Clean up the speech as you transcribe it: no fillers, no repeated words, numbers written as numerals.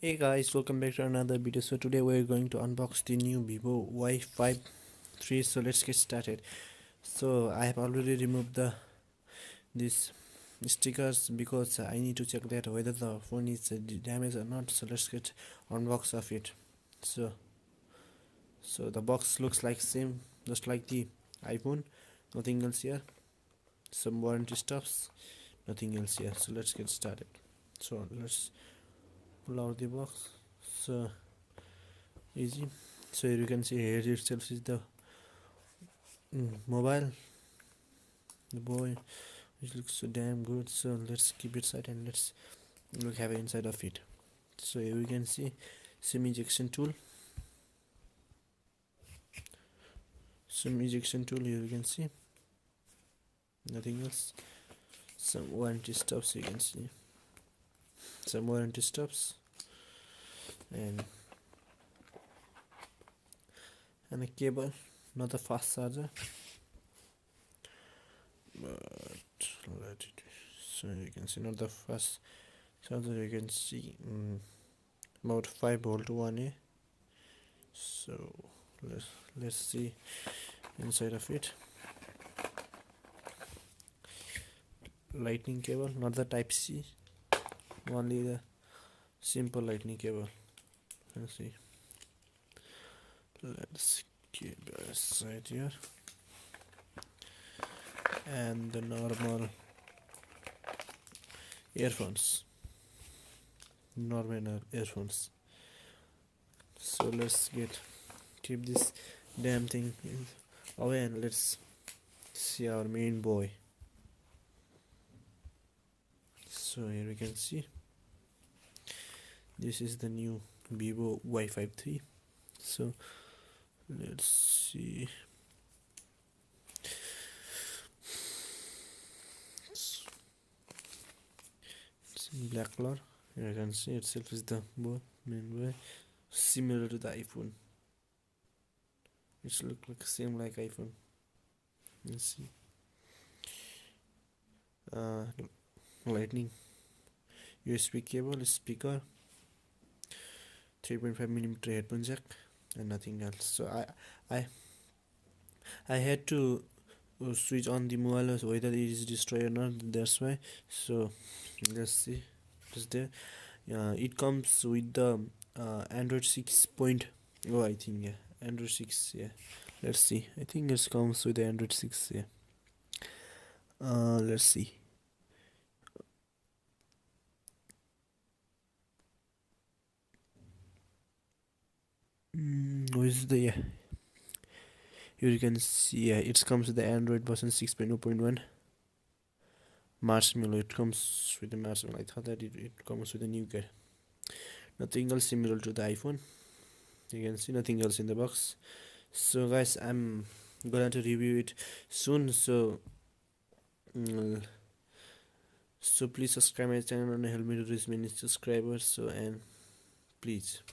Hey guys, welcome back to another video. So today we're going to unbox the new VIVO Y53. So let's get started. So I have already removed these stickers because I need to check that whether the phone is damaged or not. So let's get unbox of it. So the box looks like same, just like the iPhone. Nothing else here. Some warranty stuffs. Nothing else here. So let's get started. So let's pull out the box. So easy. So here you can see here itself is the mobile, the boy, which looks so damn good. So let's keep it side and let's look have inside of it. So here we can see sim ejection tool. Here you can see nothing else. Some warranty stuffs, you can see some warranty stuffs and a cable, not a fast charger, but let it. So you can see not the fast charger. You can see about 5 volt 1A. So let's see inside of it. Lightning cable, not the type C, only the simple lightning cable. Let's see. Let's keep it aside here. And the normal earphones. So let's keep this damn thing away and let's see our main boy. So here we can see this is the new VIVO Y53. So let's see. It's in black color. Here you can see itself is the main boy, similar to the iPhone. It looks like same like iPhone. Let's see. Lightning USB cable, speaker, 3.5mm headphone jack, and nothing else. So I had to switch on the mobile whether it is destroyed or not. That's why. So let's see. It's there. It comes with the Android 6.0. I think, yeah, Android 6. Yeah, let's see. I think it comes with the Android 6. Yeah. Let's see. Where's the, yeah? Here you can see, yeah, it comes with the Android version 6.0.1. Marshmallow. It comes with the marshmallow. I thought that it comes with a new guide. Nothing else similar to the iPhone. You can see nothing else in the box. So guys, I'm gonna to review it soon. So please subscribe my channel and help me to reach many subscribers. So, and please